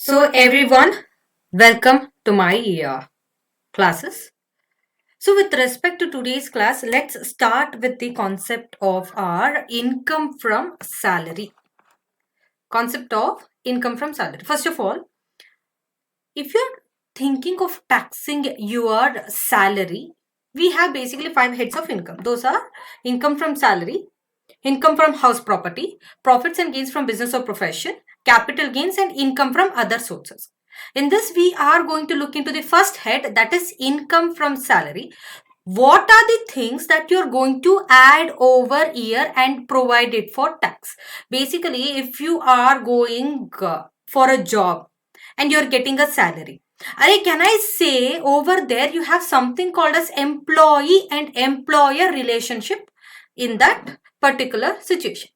So everyone, welcome to my classes. So with respect to today's class, let's start with the concept of our income from salary. Concept of income from salary. First of all, if you're thinking of taxing your salary, we have basically 5 heads of income. Those are income from salary, income from house property, profits and gains from business or profession, capital gains, and income from other sources. In this, we are going to look into the first head, that is income from salary. What are the things that you're going to add over here and provide it for tax? Basically, if you are going for a job and you're getting a salary, can I say over there you have something called as employee and employer relationship in that particular situation.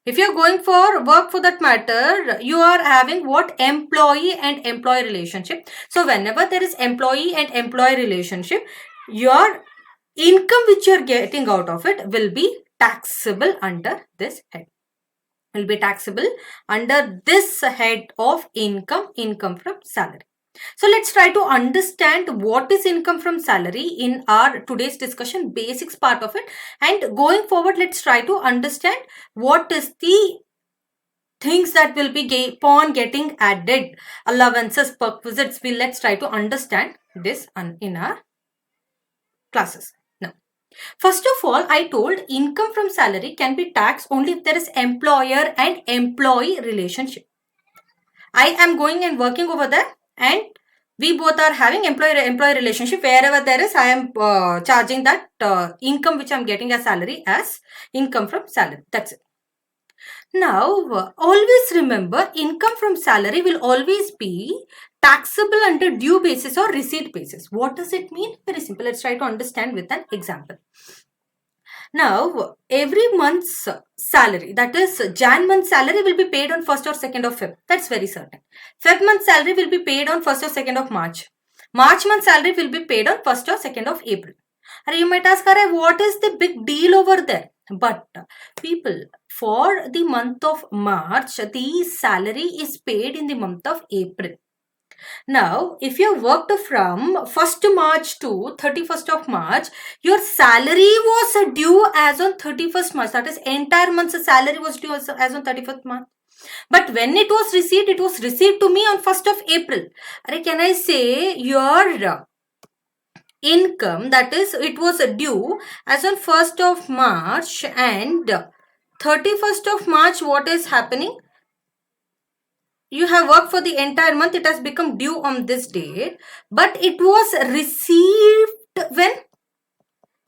If you're going for work for that matter, you are having what? Employee and employee relationship. So whenever there is employee and employee relationship, your income which you're getting out of it will be taxable under this head. Will be taxable under this head of income from salary. So let's try to understand what is income from salary in our today's discussion, basics part of it. And going forward, let's try to understand what is the things that will be upon getting added, allowances, perquisites. Let's try to understand this in our classes. Now, first of all, I told income from salary can be taxed only if there is employer and employee relationship. I am going and working over there, and we both are having employer-employee relationship. Wherever there is, I am charging that income which I am getting as salary as income from salary. That's it. Now, always remember, income from salary will always be taxable under due basis or receipt basis. What does it mean? Very simple. Let's try to understand with an example. Now, every month's salary, that is Jan month salary, will be paid on 1st or 2nd of Feb. That's very certain. Feb month salary will be paid on 1st or 2nd of March. March month salary will be paid on 1st or 2nd of April. You might ask, what is the big deal over there? But people, for the month of March, the salary is paid in the month of April. Now, if you worked from 1st March to 31st of March, your salary was due as on 31st March. That is, entire month's salary was due as on 31st March. But when it was received to me on 1st of April. Can I say your income, that is, it was due as on 1st of March and 31st of March, what is happening? You have worked for the entire month, it has become due on this date, but it was received when?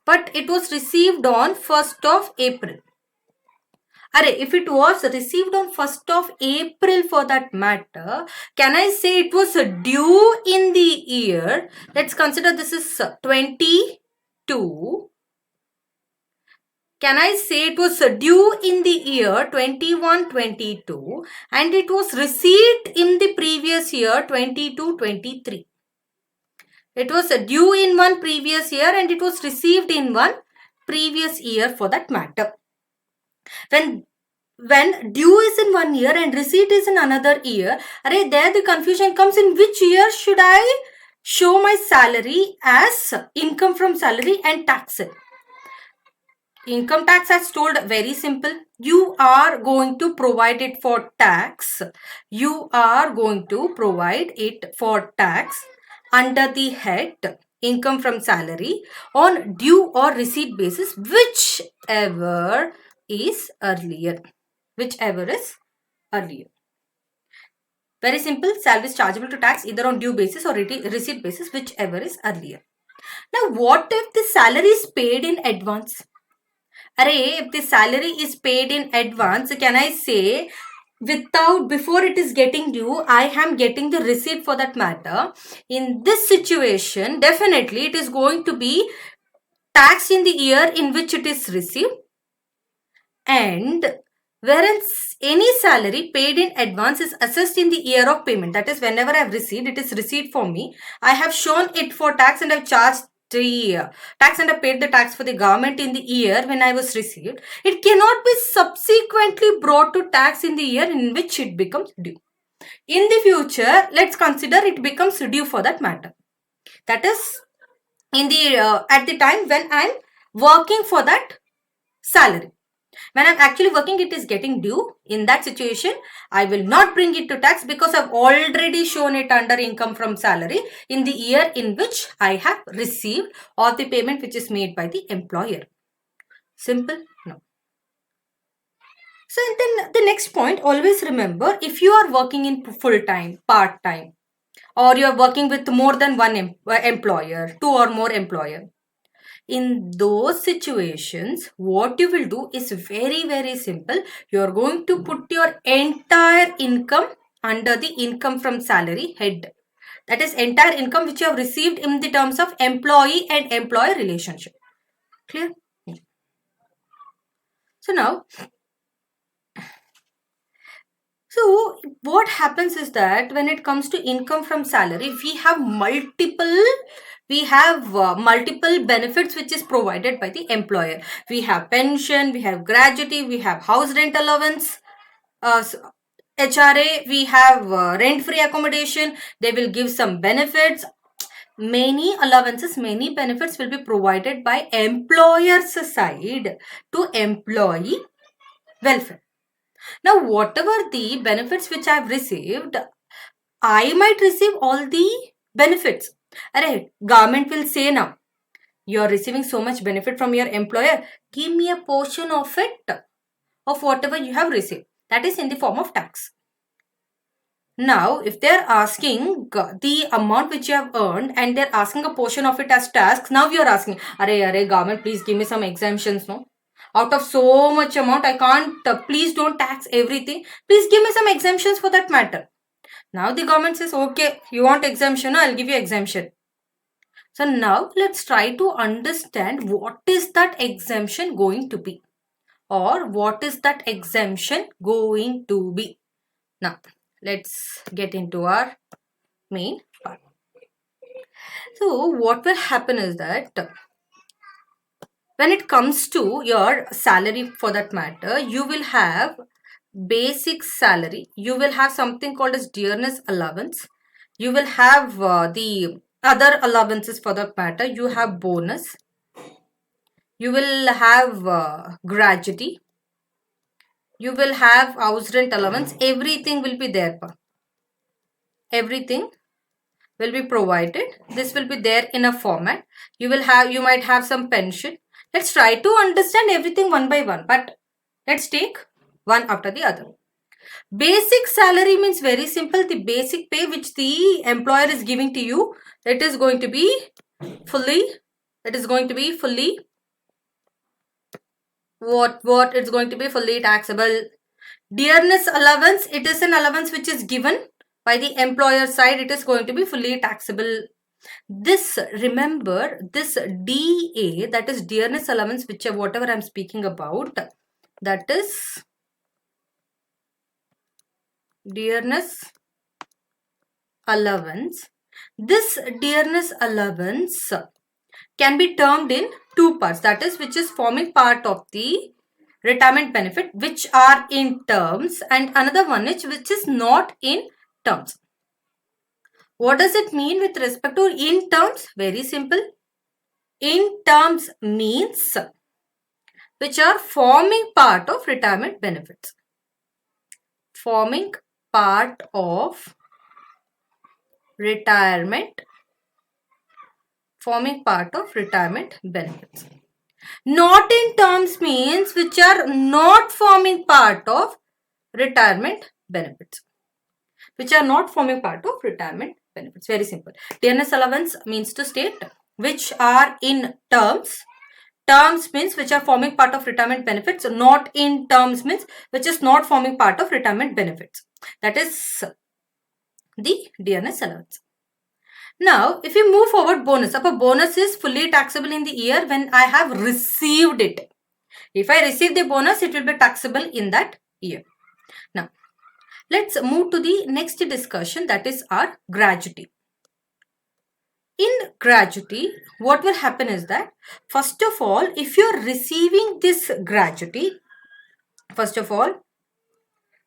But it was received on 1st of April. If it was received on 1st of April for that matter, can I say it was due in the year? Let's consider this is 22. Can I say it was due in the year 21-22 and it was received in the previous year 22-23. It was due in one previous year and it was received in one previous year for that matter. When due is in one year and receipt is in another year, there the confusion comes, in which year should I show my salary as income from salary and tax it? Income tax, as told, very simple. You are going to provide it for tax. You are going to provide it for tax under the head income from salary on due or receipt basis, whichever is earlier. Whichever is earlier. Very simple. Salary is chargeable to tax either on due basis or receipt basis, whichever is earlier. Now, what if the salary is paid in advance? If the salary is paid in advance, can I say before it is getting due, I am getting the receipt for that matter? In this situation, definitely it is going to be taxed in the year in which it is received. And whereas any salary paid in advance is assessed in the year of payment. That is, whenever I have received, it is received for me. I have shown it for tax and I have charged the tax and I paid the tax for the government in the year when I was received. It cannot be subsequently brought to tax in the year in which it becomes due. In the future, let's consider it becomes due for that matter. That is in the at the time when I'm working for that salary. When I'm actually working, it is getting due. In that situation, I will not bring it to tax because I've already shown it under income from salary in the year in which I have received or the payment which is made by the employer. Simple? No. So then the next point, always remember, if you are working in full-time, part-time, or you are working with more than one employer, two or more employer, in those situations, what you will do is very simple. You are going to put your entire income under the income from salary head. That is entire income which you have received in the terms of employee and employer relationship. Clear? So now, so what happens is that when it comes to income from salary, we have multiple benefits which is provided by the employer. We have pension, we have gratuity, we have house rent allowance, HRA, we have rent-free accommodation. They will give some benefits. Many allowances, many benefits will be provided by employer's side to employee welfare. Now, whatever the benefits which I have received, I might receive all the benefits. Alright, government will say now, you are receiving so much benefit from your employer, give me a portion of it, of whatever you have received. That is in the form of tax. Now, if they are asking the amount which you have earned and they are asking a portion of it as tax, now you are asking, Arey, government, please give me some exemptions, no? Out of so much amount, I can't, please don't tax everything. Please give me some exemptions for that matter. Now the government says, okay, you want exemption, I'll give you exemption. So now let's try to understand what is that exemption going to be, or what is that exemption going to be. Now let's get into our main part. So what will happen is that when it comes to your salary for that matter, you will have basic salary. You will have something called as dearness allowance. You will have the other allowances for that matter. You have bonus. You will have gratuity. You will have house rent allowance. Everything will be there. Everything will be provided. This will be there in a format. You might have some pension. Let's try to understand everything one by one, but let's take one after the other. Basic salary means very simple. The basic pay which the employer is giving to you, it is going to be fully what it's going to be fully taxable. Dearness allowance, it is an allowance which is given by the employer side. It is going to be fully taxable. This, remember, this DA, that is dearness allowance, whatever I'm speaking about, that is dearness allowance. This dearness allowance can be termed in two parts, that is which is forming part of the retirement benefit, which are in terms, and another one which is not in terms. What does it mean with respect to in terms? Very simple. In terms means which are forming part of retirement benefits. Forming part of retirement benefits. Not in terms means which are not forming part of retirement benefits. Which are not forming part of retirement benefits. Very simple. Dearness allowance means to state which are in terms. Terms means which are forming part of retirement benefits. Not in terms means which is not forming part of retirement benefits. That is the dearness allowance. Now, if we move forward, bonus. If a bonus is fully taxable in the year when I have received it. If I receive the bonus, it will be taxable in that year. Now, let's move to the next discussion, that is our gratuity. In gratuity, what will happen is that, first of all, if you are receiving this gratuity,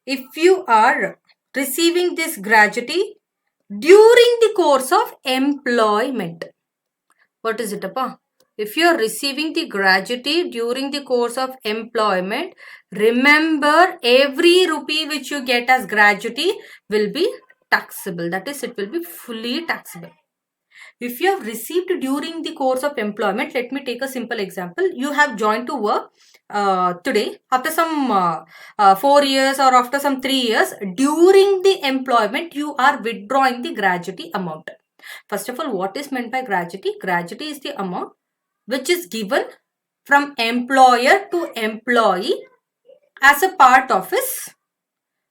if you are receiving this gratuity during the course of employment. What is it, Appa? If you are receiving the gratuity during the course of employment, remember every rupee which you get as gratuity will be taxable. That is, it will be fully taxable. If you have received during the course of employment, let me take a simple example. You have joined to work today. After some 4 years or after some 3 years, during the employment, you are withdrawing the gratuity amount. First of all, what is meant by gratuity? Gratuity is the amount which is given from employer to employee as a part of his,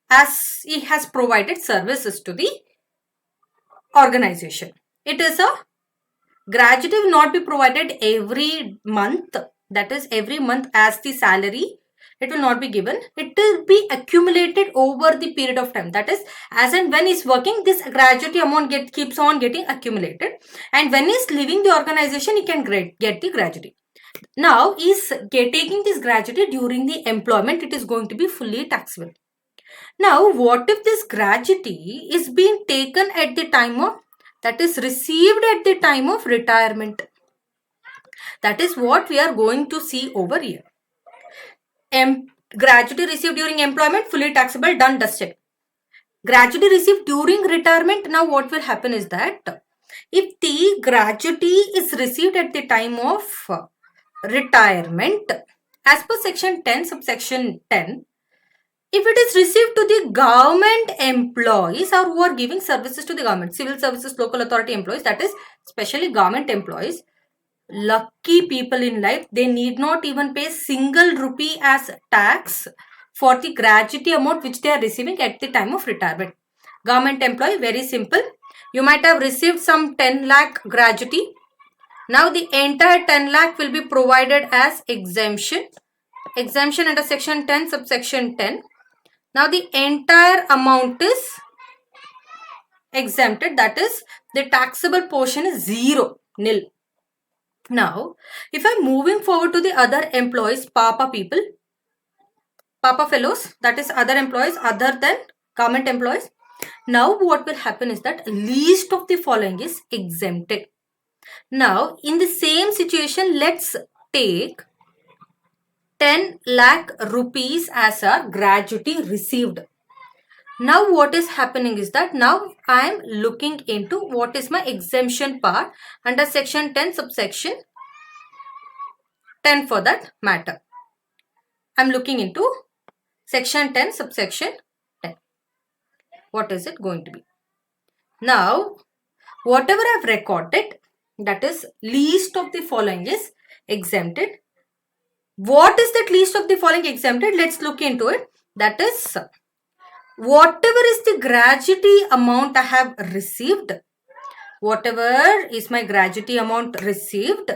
as he has provided services to the organization. It is a gratuity will not be provided every month, that is every month as the salary. It will not be given. It will be accumulated over the period of time. That is, as and when he's working, this gratuity amount keeps on getting accumulated. And when he's leaving the organization, he can get the gratuity. Now, he's taking this gratuity during the employment. It is going to be fully taxable. Now, what if this gratuity is being taken at the time of, that is received at the time of retirement? That is what we are going to see over here. Gratuity received during employment, fully taxable, done, dusted. Gratuity received during retirement. Now what will happen is that if the gratuity is received at the time of retirement, as per section 10, subsection 10, if it is received to the government employees or who are giving services to the government, civil services, local authority employees, that is especially government employees, lucky people in life, they need not even pay single rupee as tax for the gratuity amount which they are receiving at the time of retirement. Government employee, very simple. You might have received some 10 lakh gratuity. Now the entire 10 lakh will be provided as exemption. Exemption under section 10, subsection 10. Now the entire amount is exempted. That is, the taxable portion is zero, nil. Now, if I'm moving forward to the other employees, Papa people, Papa fellows, that is other employees other than government employees. Now, what will happen is that least of the following is exempted. Now, in the same situation, let's take 10 lakh rupees as our gratuity received. Now, what is happening is that now I am looking into what is my exemption part under section 10, subsection 10 for that matter. I am looking into section 10, subsection 10. What is it going to be? Now, whatever I have recorded, that is least of the following is exempted. What is that least of the following exempted? Let's look into it. That is, whatever is the gratuity amount I have received, whatever is my gratuity amount received,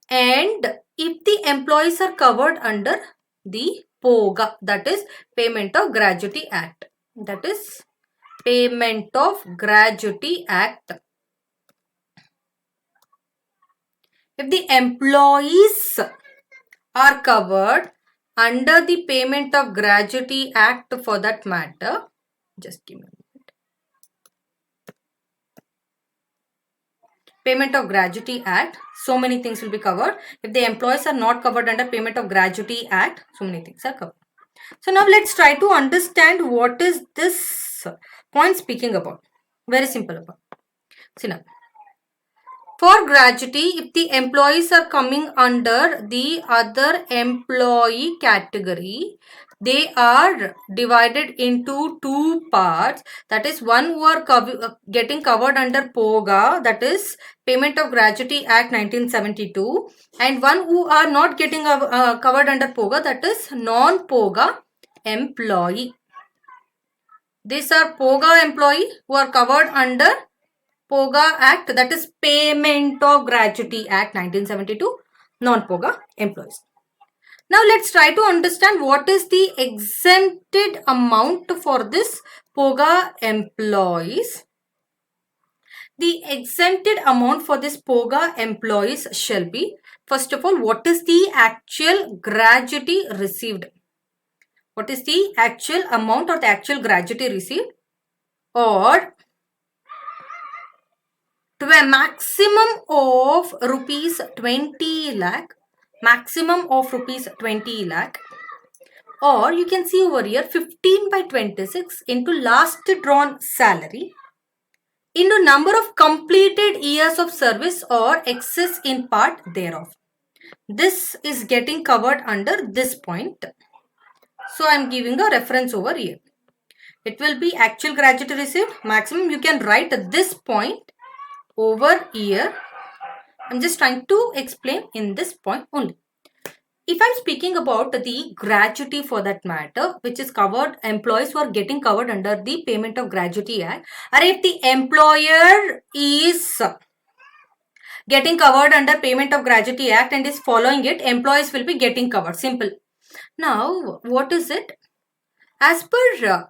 and if the employees are covered under the POGA, that is Payment of Gratuity Act. That is Payment of Gratuity Act. If the employees are covered under the Payment of Gratuity Act for that matter, just give me a minute. Payment of Gratuity Act, so many things will be covered. If the employees are not covered under Payment of Gratuity Act, so many things are covered. So now let's try to understand what is this point speaking about. Very simple about. See now, for gratuity, if the employees are coming under the other employee category, they are divided into two parts. That is, one who are getting covered under POGA, that is Payment of Gratuity Act 1972, and one who are not getting covered under POGA, that is non-POGA employee. These are POGA employee who are covered under POGA Act, that is Payment of Gratuity Act 1972, non-POGA employees. Now let's try to understand what is the exempted amount for this POGA employees. The exempted amount for this POGA employees shall be, first of all, what is the actual gratuity received? What is the actual amount or the actual gratuity received, or to a maximum of rupees 20 lakh, maximum of rupees 20 lakh, or you can see over here 15 by 26 into last drawn salary into number of completed years of service or excess in part thereof. This is getting covered under this point. So I am giving a reference over here. It will be actual gratuity received maximum. You can write this point over here. I'm just trying to explain in this point only. If I'm speaking about the gratuity for that matter, which is covered, employees who are getting covered under the Payment of Gratuity Act, or if the employer is getting covered under Payment of Gratuity Act and is following it, employees will be getting covered. Simple. Now, what is it? As per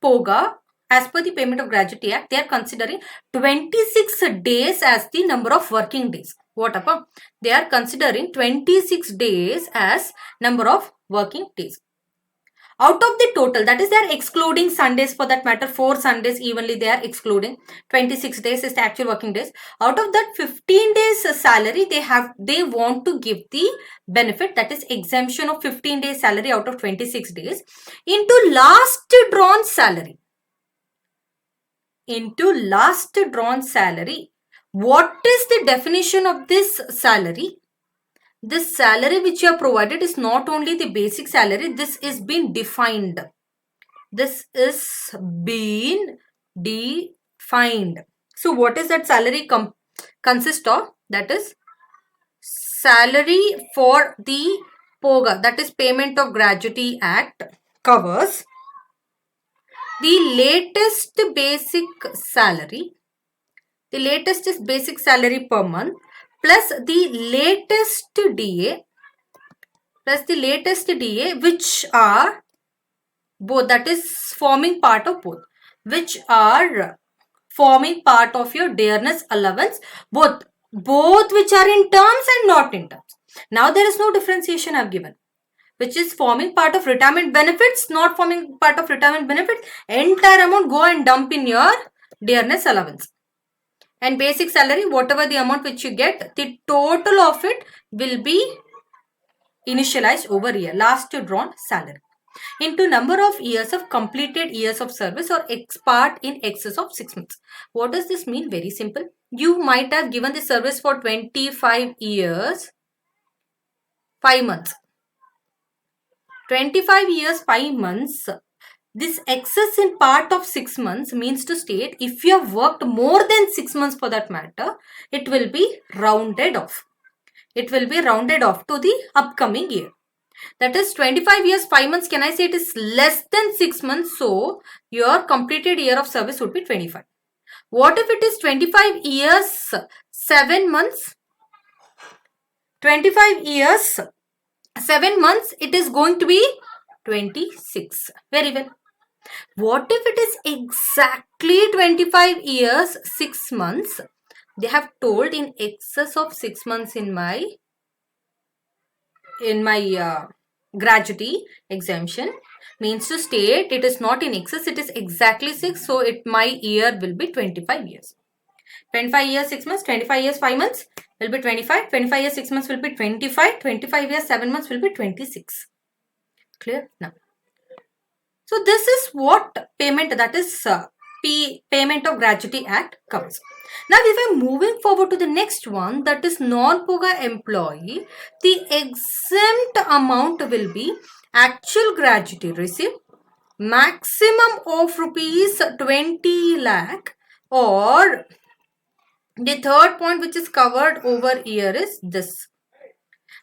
POGA, as per the Payment of Gratuity Act, they are considering 26 days as the number of working days. What about? They are considering 26 days as number of working days. Out of the total, that is, they are excluding Sundays for that matter, 4 Sundays evenly they are excluding. 26 days is the actual working days. Out of that 15 days salary, they want to give the benefit, that is exemption of 15 days salary out of 26 days into last drawn salary. Into last drawn salary. What is the definition of this salary? This salary which you have provided is not only the basic salary, this is been defined. This is been defined. So what is that salary consist of? That is salary for the POGA, that is Payment of Gratuity Act, covers the latest basic salary. The latest is basic salary per month plus the latest DA which are both, that is forming part of both, which are forming part of your dearness allowance, both which are in terms and not in terms. Now there is no differentiation I have given. Which is forming part of retirement benefits, not forming part of retirement benefits, entire amount go and dump in your dearness allowance. And basic salary, whatever the amount which you get, the total of it will be initialized over here, last drawn salary, into number of years of completed years of service or part in excess of 6 months. What does this mean? Very simple. You might have given the service for 25 years, 5 months. 25 years, 5 months. This excess in part of 6 months means to state if you have worked more than 6 months for that matter, it will be rounded off. It will be rounded off to the upcoming year. That is 25 years, 5 months. Can I say it is less than 6 months? So your completed year of service would be 25. What if it is 25 years, 7 months? 25 years, 7 months, it is going to be 26. Very well. What if it is exactly 25 years, 6 months? They have told in excess of 6 months in my gratuity exemption, means to state it is not in excess, it is exactly 6. So my year will be 25 years. 25 years, 6 months, 25 years, 5 months will be 25. 25 years, 6 months will be 25. 25 years, 7 months will be 26. Clear? Now. So this is what payment, that is Payment of Gratuity Act covers. Now if I am moving forward to the next one, that is non-POGA employee, the exempt amount will be actual gratuity received, maximum of rupees 20 lakh, or the third point which is covered over here is this.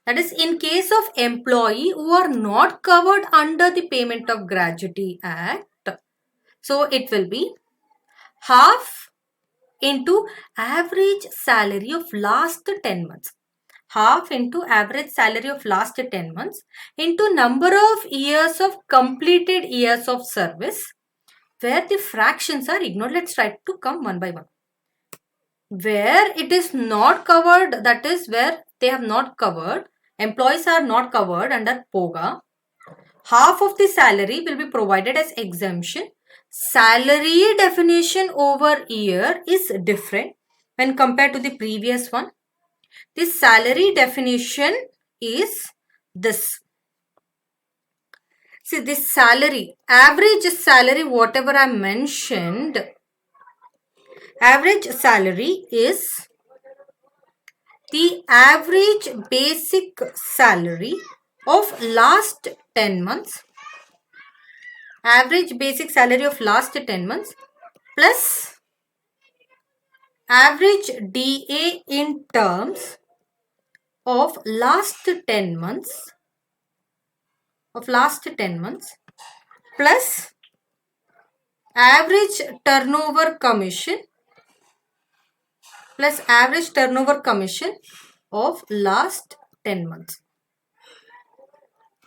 That is, in case of employee who are not covered under the Payment of Gratuity Act, so it will be half into average salary of last 10 months. Half into average salary of last 10 months into number of years of completed years of service, where the fractions are ignored. Let's try to come one by one. Where it is not covered, that is where they have not covered, employees are not covered under POGA. half of the salary will be provided as exemption. Salary definition over here is different when compared to the previous one. The salary definition is this. See, this salary, average salary, whatever I mentioned, average salary is the average basic salary of last 10 months. Average basic salary of last 10 months plus average DA in terms of last 10 months plus average turnover commission of last 10 months.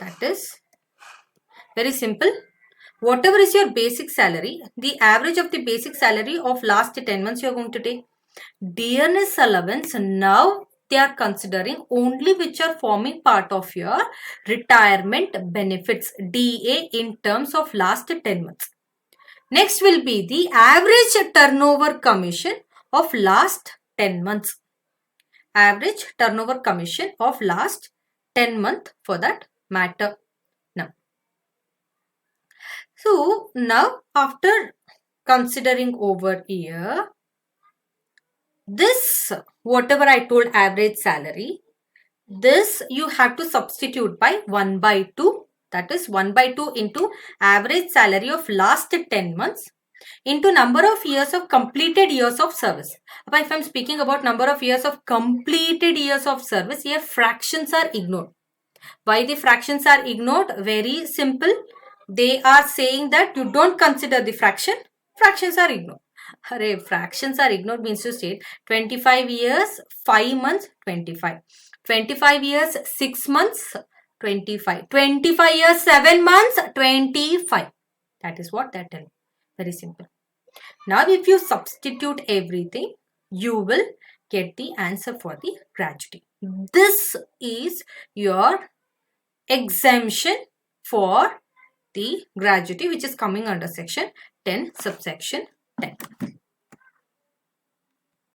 That is very simple. Whatever is your basic salary, the average of the basic salary of last 10 months you are going to take. Dearness allowance, now they are considering only which are forming part of your retirement benefits, DA in terms of last 10 months. Next will be the average turnover commission of last 10 months. Average turnover commission of last 10 months for that matter. So now after considering over here, this whatever I told average salary, this you have to substitute by 1 by 2. That is 1 by 2 into average salary of last 10 months into number of years of completed years of service. But if I am speaking about number of years of completed years of service, here fractions are ignored. Why the fractions are ignored? Very simple. They are saying that you don't consider the fraction. Fractions are ignored. Array, fractions are ignored means to state 25 years, 5 months, 25. 25 years, 6 months, 25. 25 years, 7 months, 25. That is what that tells. Very simple. Now, if you substitute everything, you will get the answer for the gratuity. This is your exemption for the gratuity which is coming under section 10 subsection 10.